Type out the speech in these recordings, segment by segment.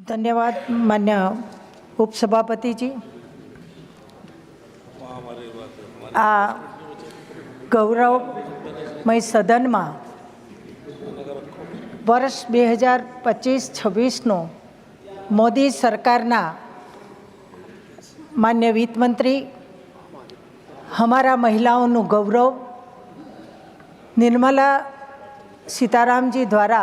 धन्यवाद मान्य उपसभापति जी। आ गौरवमय सदन में वर्ष 2025-26 मोदी सरकारना मान्य वित्त मंत्री हमारा महिलाओं गौरव निर्मला सीताराम जी द्वारा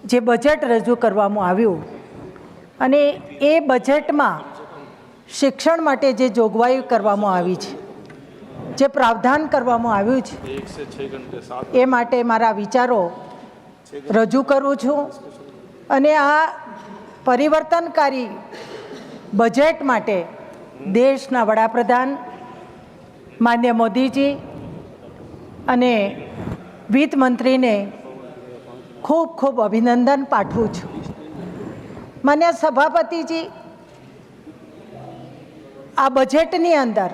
जे बजेट रजू करवामां आव्युं अने ए बजेट में शिक्षण माटे जे जोगवाई करवामां आवी छे, जे प्रावधान करवामां आव्युं छे ए माटे मारा विचारो रजू करूँ छूं। अने आ परिवर्तनकारी बजेट माटे देशना वडाप्रधान मान्य मोदीजी अने वित्त मंत्री ने खूब खूब अभिनंदन पाठवुं छुं। मान्य सभापति जी, आ बजेटनी अंदर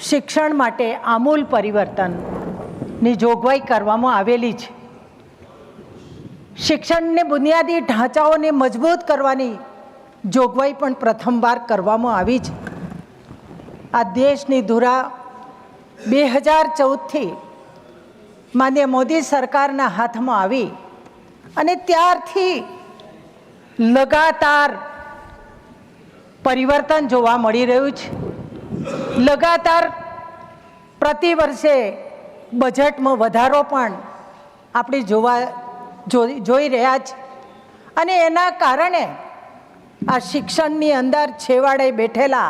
शिक्षण माटे आमूल परिवर्तननी जोगवाई करवामां आवेली छे। शिक्षणने बुनियादी ढांचाओने मजबूत करवानी जोगवाई पण प्रथमवार करवामां आवी छे। आ देशनी धुरा 2014 थी मान्य मोदी सरकारना हाथमां आवी अने त्यारथी लगातार परिवर्तन जोवा मळी रह्युं छे। लगातार प्रति वर्षे बजेटमां वधारो पण आपणे जोई रह्या छे अने एना कारणे आ शिक्षणनी अंदर छेवाड़े बैठेला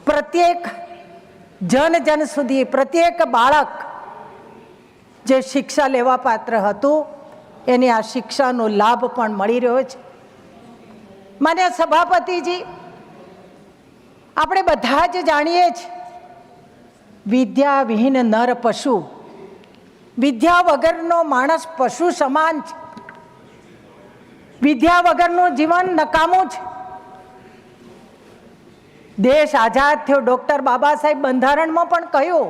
प्रत्येक जन सुधी प्रत्येक बाळक जे शिक्षा लेवा पात्र हतुं एने आ शिक्षानो लाभ पण मळी रह्यो छे। मान्य सभापतिजी, આપણે બધા જ જાણીએ છીએ વિદ્યા વિહીન નર પશુ, વિદ્યા વગરનો માણસ પશુ સમાન છે, વિદ્યા વગરનું જીવન નકામું છે। દેશ આઝાદ થયો, ડૉક્ટર બાબા સાહેબ બંધારણમાં પણ કહ્યું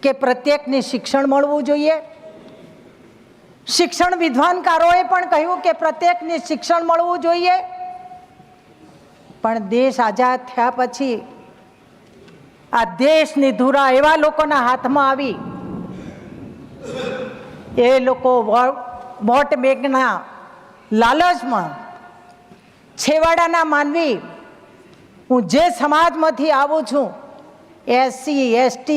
કે પ્રત્યેકને શિક્ષણ મળવું જોઈએ। શિક્ષણ વિદ્વાનકારોએ પણ કહ્યું કે પ્રત્યેકને શિક્ષણ મળવું જોઈએ। પણ દેશ આઝાદ થયા પછી આ દેશની ધુરા એવા લોકોના હાથમાં આવી, એ લોકો વોટ બેંકના લાલચમાં છેવાડાના માનવી, હું જે સમાજમાંથી આવું છું SC ST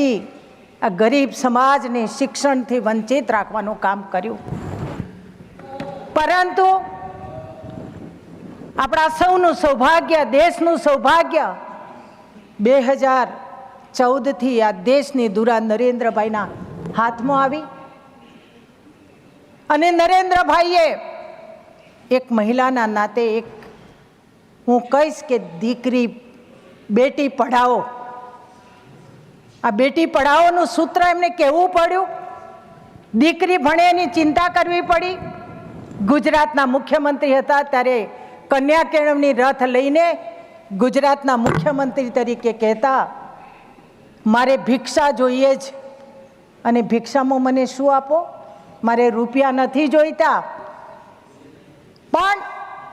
આ ગરીબ સમાજને શિક્ષણથી વંચિત રાખવાનું કામ કર્યું। પરંતુ આપણા સૌનું સૌભાગ્ય, દેશનું સૌભાગ્ય 2014 થી આ દેશની ધુરા નરેન્દ્રભાઈના હાથમાં આવી અને નરેન્દ્રભાઈએ એક મહિલાના નાતે એક હું કહીશ કે દીકરી બેટી પઢાઓ, આ બેટી પઢાઓનું સૂત્ર એમને કહેવું પડ્યું। દીકરી ભણે એની ચિંતા કરવી પડી। ગુજરાતના મુખ્યમંત્રી હતા ત્યારે કન્યા કેળવણી રથ લઈને ગુજરાતના મુખ્યમંત્રી તરીકે કહેતા, મારે ભિક્ષા જોઈએ છે અને ભિક્ષામાં મને શું આપો, મારે રૂપિયા નથી જોઈતા, પણ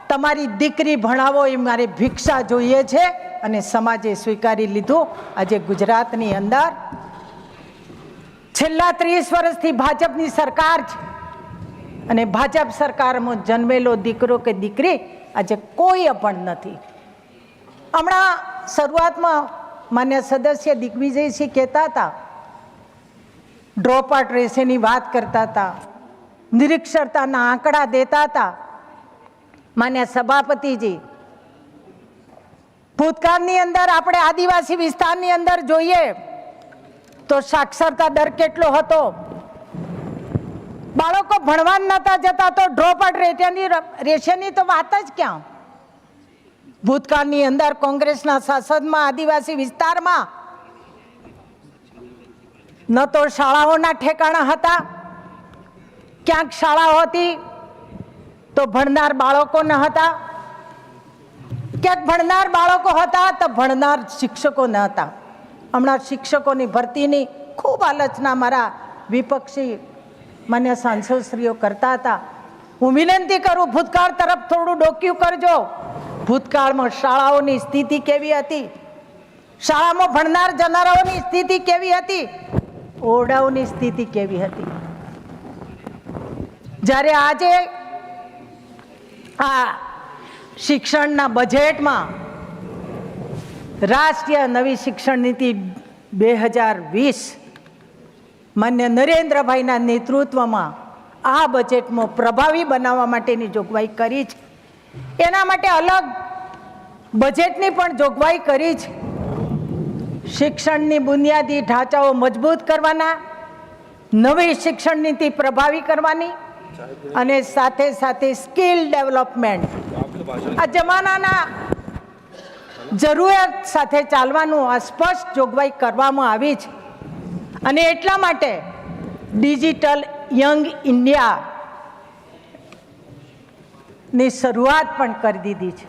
તમારી દીકરી ભણાવો એ મારે ભિક્ષા જોઈએ છે। અને સમાજે સ્વીકારી લીધું। આજે ગુજરાતની અંદર છેલ્લા 30 વર્ષથી ભાજપની સરકાર છે અને ભાજપ સરકારમાં જન્મેલો દીકરો કે દીકરી આજે કોઈ અપણ નથી। હમણાં શરૂઆતમાં માન્ય સદસ્ય દિગ્વિજયસિંહ કહેતા હતા, ડ્રોપ આઉટ રેશિયોની વાત કરતા હતા, નિરક્ષરતાના આંકડા દેતા હતા। માન્ય સભાપતિજી, ભૂતકાળની અંદર આપણે આદિવાસી વિસ્તારની અંદર જોઈએ તો સાક્ષરતા દર કેટલો હતો, બાળકો ભણવા નતા જતા તો ડ્રોપ આઉટ રેશિયોની તો વાત જ ક્યાં। ભૂતકાળની અંદર કોંગ્રેસના શાસનમાં આદિવાસી વિસ્તારમાં ન તો શાળાઓના ઠેકાણા હતા, ક્યાંક શાળાઓ હતી તો ભણનાર બાળકો ન હતા, ક્યાંક ભણનાર બાળકો હતા તો ભણનાર શિક્ષકો ન હતા। હમણાં શિક્ષકોની ભરતીની ખૂબ આલોચના મારા વિપક્ષી માન્ય સાંસદશ્રીઓ કરતા હતા। હું વિનંતી કરું, ભૂતકાળ તરફ થોડું ડોક્યું કરજો. ભૂતકાળમાં શાળાઓની સ્થિતિ કેવી હતી, શાળામાં ભણનાર જનારાઓની સ્થિતિ કેવી હતી, ઓરડાઓની સ્થિતિ કેવી હતી. જ્યારે આજે આ શિક્ષણના બજેટમાં રાષ્ટ્રીય નવી શિક્ષણ નીતિ 2020 માન્ય નરેન્દ્રભાઈના નેતૃત્વમાં આ બજેટમાં પ્રભાવી બનાવવા માટેની જોગવાઈ કરી છે. એના માટે અલગ બજેટની પણ જોગવાઈ કરી છે. શિક્ષણની બુનિયાદી ઢાંચાઓ મજબૂત કરવાના, નવી શિક્ષણ નીતિ પ્રભાવી કરવાની અને સાથે સાથે સ્કિલ ડેવલપમેન્ટ, આ જમાનાના જરૂરિયાત સાથે ચાલવાનું આ સ્પષ્ટ જોગવાઈ કરવામાં આવી છે. અને એટલા માટે ડિજિટલ યંગ ઇન્ડિયા ની શરૂઆત પણ કરી દીધી છે.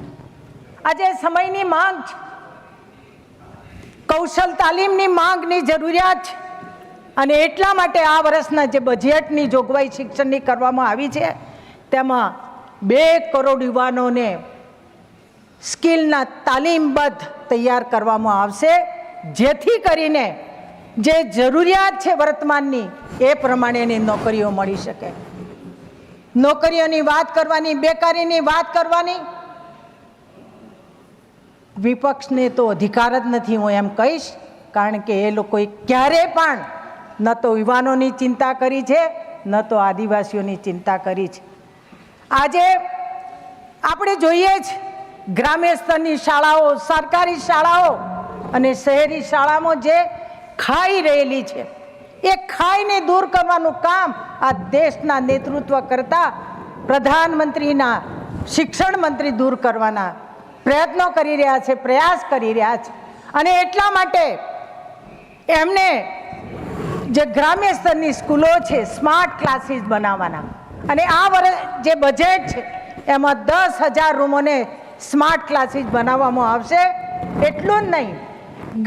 આજે સમયની માંગ છે, કૌશલ તાલીમની માંગની જરૂરિયાત છે. અને એટલા માટે આ વર્ષના જે બજેટની જોગવાઈ શિક્ષણની કરવામાં આવી છે તેમાં 2 કરોડ યુવાનોને સ્કિલના તાલીમબદ્ધ તૈયાર કરવામાં આવશે, જેથી કરીને જે જરૂરિયાત છે વર્તમાનની એ પ્રમાણેની નોકરીઓ મળી શકે. નોકરીઓની વાત કરવાની, બેકારીની વાત કરવાની વિપક્ષને તો અધિકાર જ નથી, હું એમ કહીશ. કારણ કે એ લોકોએ ક્યારે પણ ન તો યુવાનોની ચિંતા કરી છે, ન તો આદિવાસીઓની ચિંતા કરી છે. આજે આપણે જોઈએ જ ગ્રામ્ય સ્તરની શાળાઓ, સરકારી શાળાઓ અને શહેરી શાળામાં જે ખાઈ રહેલી છે, એ ખાઈને દૂર કરવાનું કામ આ દેશના નેતૃત્વ કરતા પ્રધાનમંત્રીના શિક્ષણ મંત્રી દૂર કરવાના પ્રયત્નો કરી રહ્યા છે, પ્રયાસ કરી રહ્યા છે. અને એટલા માટે એમને જે ગ્રામ્ય સ્તરની સ્કૂલો છે સ્માર્ટ ક્લાસીસ બનાવવાના, અને આ વર્ષ જે બજેટ છે એમાં 10,000 રૂમોને સ્માર્ટ ક્લાસીસ બનાવવામાં આવશે. એટલું જ નહીં,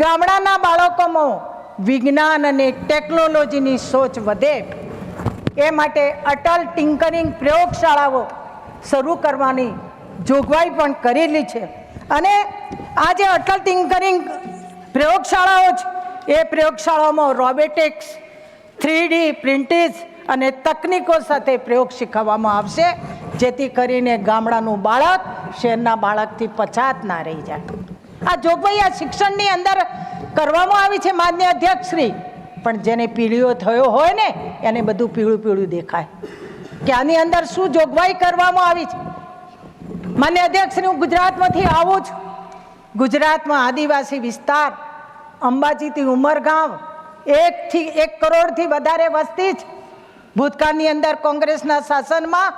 ગામડાના બાળકોમાં વિજ્ઞાન અને ટેકનોલોજીની સોચ વધે એ માટે અટલ ટિંકરિંગ પ્રયોગશાળાઓ શરૂ કરવાની જોગવાઈ પણ કરેલી છે. અને આ જે અટલ ટિંકરિંગ પ્રયોગશાળાઓ છે એ પ્રયોગશાળાઓમાં રોબોટિક્સ, 3D પ્રિન્ટિંગ અને તકનીકો સાથે પ્રયોગ શીખવવામાં આવશે, જેથી કરીને ગામડાનું બાળક શહેરના બાળકથી પછાત ના રહી જાય. આ જોગવાઈ આ શિક્ષણની અંદર કરવામાં આવી છે માન્ય અધ્યક્ષશ્રી. પણ જેને પીળીઓ થયો હોય ને એને બધું પીળું પીળું દેખાય કે આની અંદર શું જોગવાઈ કરવામાં આવી છે. માન્ય અધ્યક્ષશ્રી, હું ગુજરાતમાંથી આવું છું. ગુજરાતમાં આદિવાસી વિસ્તાર, અંબાજીથી ઉમરગાંવ 1 કરોડથી વધારે વસ્તી છે. ભૂતકાળની અંદર કોંગ્રેસના શાસનમાં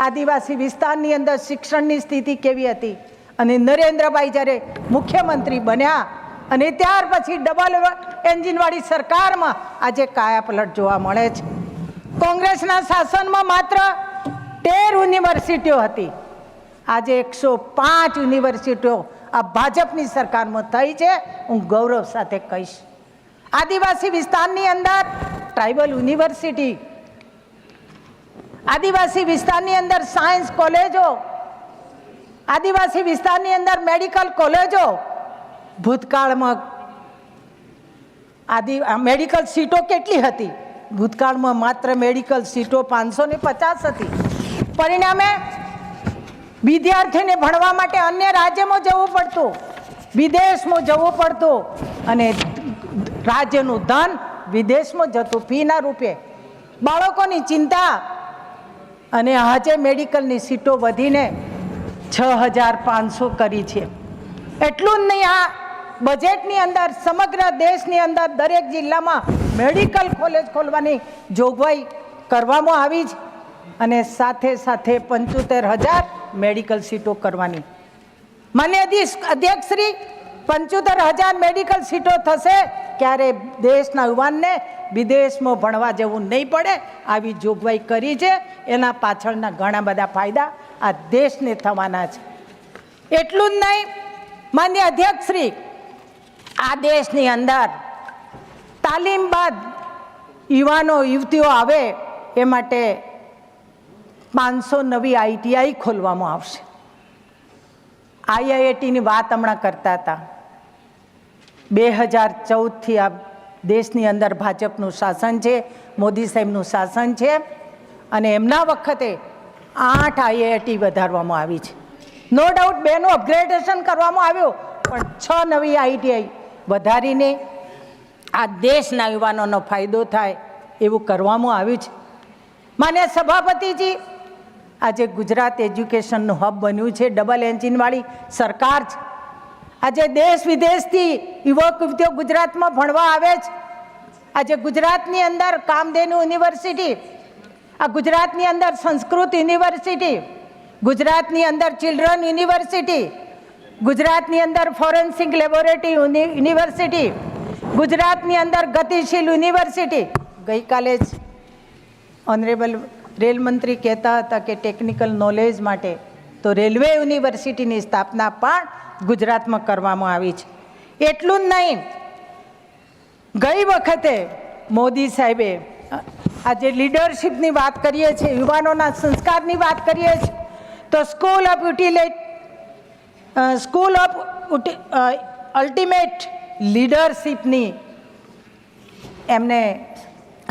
આદિવાસી વિસ્તારની અંદર શિક્ષણની સ્થિતિ કેવી હતી, અને નરેન્દ્રભાઈ જ્યારે મુખ્યમંત્રી બન્યા અને ત્યાર પછી ડબલ એન્જિનવાળી સરકારમાં આજે કાયાપલટ જોવા મળે છે. કોંગ્રેસના શાસનમાં માત્ર 13 યુનિવર્સિટીઓ હતી, આજે 105 યુનિવર્સિટીઓ આ ભાજપની સરકારમાં થઈ છે. હું ગૌરવ સાથે કહીશ. આદિવાસી વિસ્તારની અંદર ટ્રાઇબલ યુનિવર્સિટી, આદિવાસી વિસ્તારની અંદર સાયન્સ કોલેજો, આદિવાસી વિસ્તારની અંદર મેડિકલ કોલેજો. ભૂતકાળમાં મેડિકલ સીટો કેટલી હતી? ભૂતકાળમાં માત્ર મેડિકલ સીટો 550 હતી. પરિણામે વિદ્યાર્થીને ભણવા માટે અન્ય રાજ્યમાં જવું પડતું, વિદેશમાં જવું પડતું, અને રાજ્યનું ધન વિદેશમાં જતું ફીના રૂપે. બાળકોની ચિંતા. અને આજે મેડિકલની સીટો વધીને 6,500 કરી છે. એટલું જ નહીં, આ બજેટની અંદર સમગ્ર દેશની અંદર દરેક જિલ્લામાં મેડિકલ કોલેજ ખોલવાની જોગવાઈ કરવામાં આવી છે. અને સાથે સાથે 75,000 મેડિકલ સીટો કરવાની. માન્ય અધ્યક્ષશ્રી, 75,000 મેડિકલ સીટો થશે ત્યારે દેશના યુવાનને વિદેશમાં ભણવા જવું નહીં પડે, આવી જોગવાઈ કરી છે. એના પાછળના ઘણા બધા ફાયદા આ દેશને થવાના છે. એટલું જ નહીં માન્ય અધ્યક્ષશ્રી, આ દેશની અંદર તાલીમ બાદ યુવાનો યુવતીઓ આવે એ માટે 500 નવી ITI ખોલવામાં આવશે. IIT વાત હમણાં કરતા હતા. 2014થી આ દેશની અંદર ભાજપનું શાસન છે, મોદી સાહેબનું શાસન છે, અને એમના વખતે 8 IIT વધારવામાં આવી છે. નો ડાઉટ 2નું અપગ્રેડેશન કરવામાં આવ્યું, પણ 6 નવી ITI વધારીને આ દેશના યુવાનોનો ફાયદો થાય એવું કરવામાં આવ્યું છે. માન્ય સભાપતિજી, આજે ગુજરાત એજ્યુકેશનનું હબ બન્યું છે, ડબલ એન્જિનવાળી સરકાર છે. આજે દેશ વિદેશથી યુવક યુવતીઓ ગુજરાતમાં ભણવા આવે છે. આજે ગુજરાતની અંદર કામધેનુ યુનિવર્સિટી, આ ગુજરાતની અંદર સંસ્કૃત યુનિવર્સિટી, ગુજરાતની અંદર ચિલ્ડ્રન યુનિવર્સિટી, ગુજરાતની અંદર ફોરેન્સિક લેબોરેટરી યુનિવર્સિટી, ગુજરાતની અંદર ગતિશીલ યુનિવર્સિટી. ગઈકાલે જ ઓનરેબલ રેલ મંત્રી કહેતા હતા કે ટેકનિકલ નોલેજ માટે તો રેલવે યુનિવર્સિટીની સ્થાપના પણ ગુજરાતમાં કરવામાં આવી છે. એટલું જ નહીં, ગઈ વખતે મોદી સાહેબે આજે લીડરશિપની વાત કરીએ છીએ, યુવાનોના સંસ્કારની વાત કરીએ છીએ, તો સ્કૂલ ઓફ અલ્ટિમેટ લીડરશિપની એમને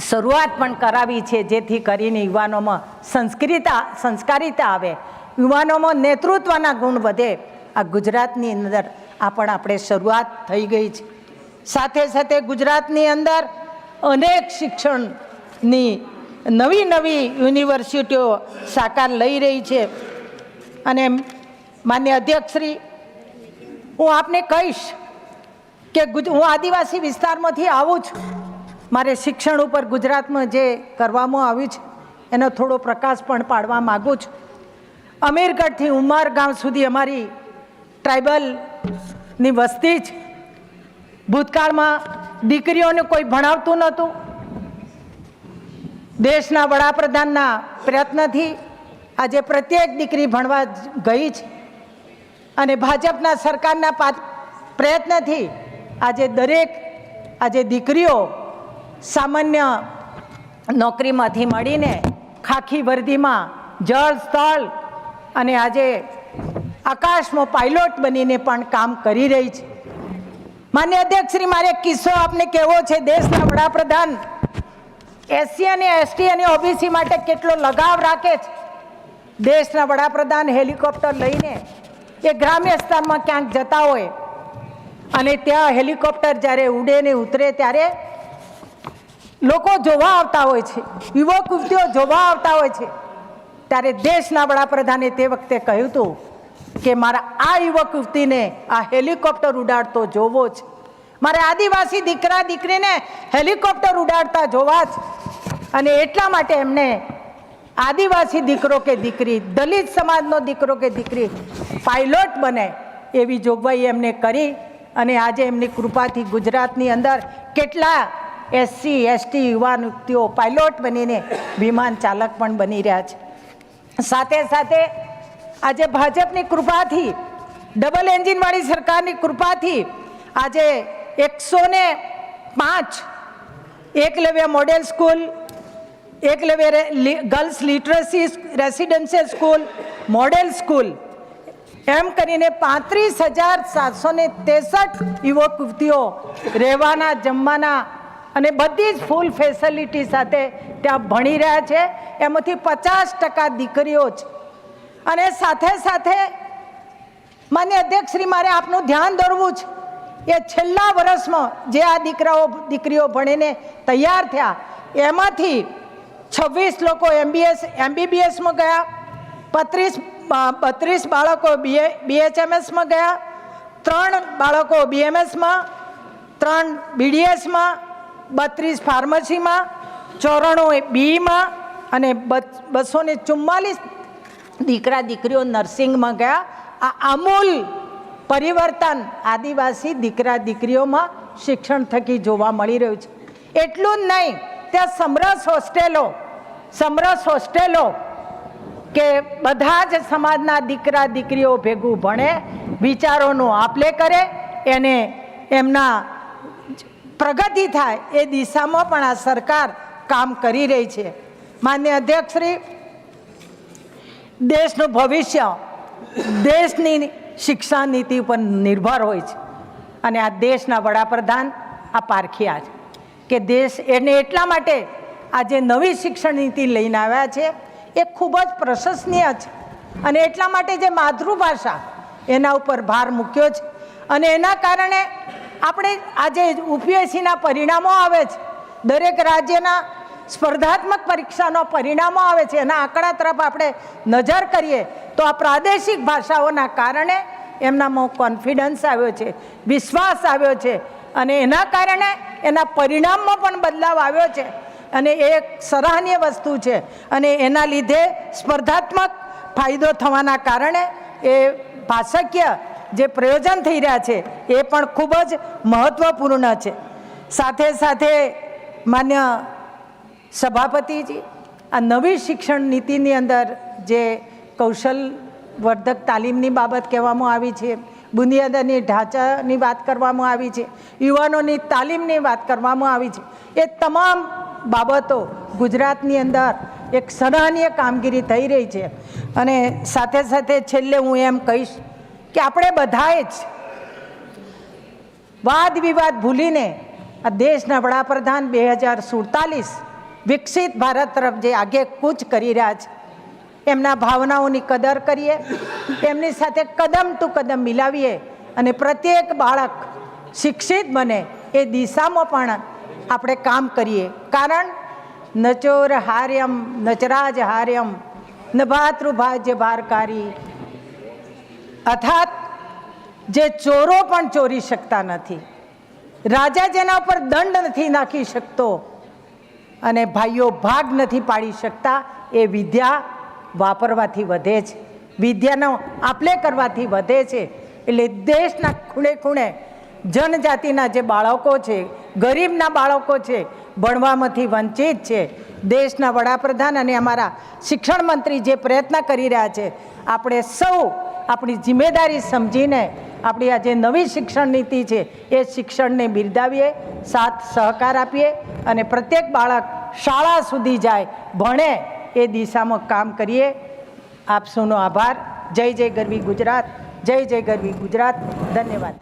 શરૂઆત પણ કરાવી છે, જેથી કરીને યુવાનોમાં સંસ્કારિતા આવે, યુવાનોમાં નેતૃત્વના ગુણ વધે. આ ગુજરાતની અંદર આપણે શરૂઆત થઈ ગઈ છે. સાથે સાથે ગુજરાતની અંદર અનેક શિક્ષણની નવી યુનિવર્સિટીઓ સાકાર લઈ રહી છે. અને માન્ય અધ્યક્ષશ્રી, હું આપને કહીશ કે હું આદિવાસી વિસ્તારમાંથી આવું છું. મારે શિક્ષણ ઉપર ગુજરાતમાં જે કરવામાં આવ્યું છે એનો થોડો પ્રકાશ પણ પાડવા માગું છું. અમીરગઢથી ઉમરગામ સુધી અમારી ટ્રાઇબલની વસ્તી છે. ભૂતકાળમાં દીકરીઓને કોઈ ભણાવતું નહોતું. દેશના વડાપ્રધાનના પ્રયત્નથી આજે પ્રત્યેક દીકરી ભણવા ગઈ છે, અને ભાજપના સરકારના પ્રયત્નથી આજે દીકરીઓ સામાન્ય નોકરીમાંથી મળીને ખાખી વર્દીમાં જળ સ્થળ અને આજે આકાશમાં પાયલોટ બનીને પણ કામ કરી રહી છે. માન્ય અધ્યક્ષશ્રી, મારે એક કિસ્સો આપને કહેવો છે. દેશના વડાપ્રધાન SC અને ST અને OBC માટે કેટલો લગાવ રાખે છે. દેશના વડાપ્રધાન હેલિકોપ્ટર લઈને એ ગ્રામ્ય વિસ્તારમાં ક્યાંક જતા હોય અને ત્યાં હેલિકોપ્ટર જ્યારે ઉડે ને ઉતરે ત્યારે લોકો જોવા આવતા હોય છે, યુવક યુવતીઓ જોવા આવતા હોય છે. ત્યારે દેશના વડાપ્રધાને તે વખતે કહ્યું હતું કે મારા આ યુવક યુવતીને આ હેલિકોપ્ટર ઉડાડતો જોવો છે, મારે આદિવાસી દીકરા દીકરીને હેલિકોપ્ટર ઉડાડતા જોવા છે. અને એટલા માટે એમને આદિવાસી દીકરો કે દીકરી, દલિત સમાજનો દીકરો કે દીકરી પાયલોટ બને એવી જોગવાઈ એમને કરી. અને આજે એમની કૃપાથી ગુજરાતની અંદર કેટલા SC ST યુવાન યુવતીઓ પાયલોટ બનીને વિમાન ચાલક પણ બની રહ્યા છે. સાથે સાથે આજે ભાજપની કૃપાથી, ડબલ એન્જિનવાળી સરકારની કૃપાથી આજે 105 Eklavya model school, Eklavya girls literacy residential school, model school એમ કરીને 35,763 યુવક યુવતીઓ રહેવાના, જમવાના અને બધી જ ફૂલ ફેસિલિટી સાથે ત્યાં ભણી રહ્યા છે. એમાંથી 50% દીકરીઓ છે. અને સાથે સાથે માન્ય અધ્યક્ષશ્રી, મારે આપનું ધ્યાન દોરવું છે, એ છેલ્લા વર્ષમાં જે આ દીકરીઓ ભણીને તૈયાર થયા એમાંથી 26 લોકો MBBSમાં ગયા, 32 બાળકો BHMSમાં ગયા, 3 બાળકો BMSમાં, 3 BDSમાં, 32 ફાર્મસીમાં, 94 BEમાં અને 244 દીકરા દીકરીઓ નર્સિંગમાં ગયા. આ આમૂલ પરિવર્તન આદિવાસી દીકરા દીકરીઓમાં શિક્ષણ થકી જોવા મળી રહ્યું છે. એટલું જ નહીં, ત્યાં સમરસ હોસ્ટેલો કે બધા જ સમાજના દીકરા દીકરીઓ ભેગું ભણે, વિચારોનું આપલે કરે, એને એમના પ્રગતિ થાય એ દિશામાં પણ આ સરકાર કામ કરી રહી છે. માન્ય અધ્યક્ષશ્રી, દેશનું ભવિષ્ય દેશની શિક્ષા નીતિ ઉપર નિર્ભર હોય છે. અને આ દેશના વડાપ્રધાન આ પારખ્યા છે કે દેશ એને એટલા માટે આ જે નવી શિક્ષણ નીતિ લઈને આવ્યા છે એ ખૂબ જ પ્રશંસનીય છે. અને એટલા માટે જે માતૃભાષા એના ઉપર ભાર મૂક્યો છે. અને એના કારણે આપણે આજે UPSCના પરિણામો આવે છે, દરેક રાજ્યના સ્પર્ધાત્મક પરીક્ષાનો પરિણામો આવે છે, એના આંકડા તરફ આપણે નજર કરીએ તો આ પ્રાદેશિક ભાષાઓના કારણે એમનામાં કોન્ફિડન્સ આવ્યો છે, વિશ્વાસ આવ્યો છે. અને એના કારણે એના પરિણામમાં પણ બદલાવ આવ્યો છે. અને એ એક સરાહનીય વસ્તુ છે. અને એના લીધે સ્પર્ધાત્મક ફાયદો થવાના કારણે એ ભાષાકીય જે પ્રયોજન થઈ રહ્યા છે એ પણ ખૂબ જ મહત્ત્વપૂર્ણ છે. સાથે સાથે માન્ય સભાપતિજી, આ નવી શિક્ષણ નીતિની અંદર જે કૌશલવર્ધક તાલીમની બાબત કહેવામાં આવી છે, બુનિયાદી ઢાંચાની વાત કરવામાં આવી છે, યુવાનોની તાલીમની વાત કરવામાં આવી છે, એ તમામ બાબતો ગુજરાતની અંદર એક સરાહનીય કામગીરી થઈ રહી છે. અને સાથે સાથે છેલ્લે હું એમ કહીશ કે આપણે બધાએ જ વાદ વિવાદ ભૂલીને આ દેશના વડાપ્રધાન 2047 વિકસિત ભારત તરફ જે આગે કૂચ કરી રહ્યા છે એમના ભાવનાઓની કદર કરીએ, એમની સાથે કદમ ટુ કદમ મિલાવીએ અને પ્રત્યેક બાળક શિક્ષિત બને એ દિશામાં પણ આપણે કામ કરીએ. કારણ નચોર હાર્યમ નચરાજ હાર્યમ ન ભાતૃભાજ્ય ભારકારી, અર્થાત જે ચોરો પણ ચોરી શકતા નથી, રાજા જેના ઉપર દંડ નથી નાખી શકતો અને ભાઈઓ ભાગ નથી પાડી શકતા, એ વિદ્યા વાપરવાથી વધે છે, વિદ્યાનો આપલે કરવાથી વધે છે. એટલે દેશના ખૂણે ખૂણે જનજાતિના જે બાળકો છે, ગરીબના બાળકો છે, ભણવામાંથી વંચિત છે. દેશના વડાપ્રધાન અને અમારા શિક્ષણ મંત્રી જે પ્રયત્ન કરી રહ્યા છે, આપણે સૌ આપણી જિમ્મેદારી સમજીને આપણી આ જે નવી શિક્ષણ નીતિ છે એ શિક્ષણને બિરદાવીએ, સાથ સહકાર આપીએ અને પ્રત્યેક બાળક શાળા સુધી જાય, ભણે, એ દિશામાં કામ કરીએ. આપ સૌનો આભાર. જય જય ગરવી ગુજરાત, જય જય ગરવી ગુજરાત. ધન્યવાદ.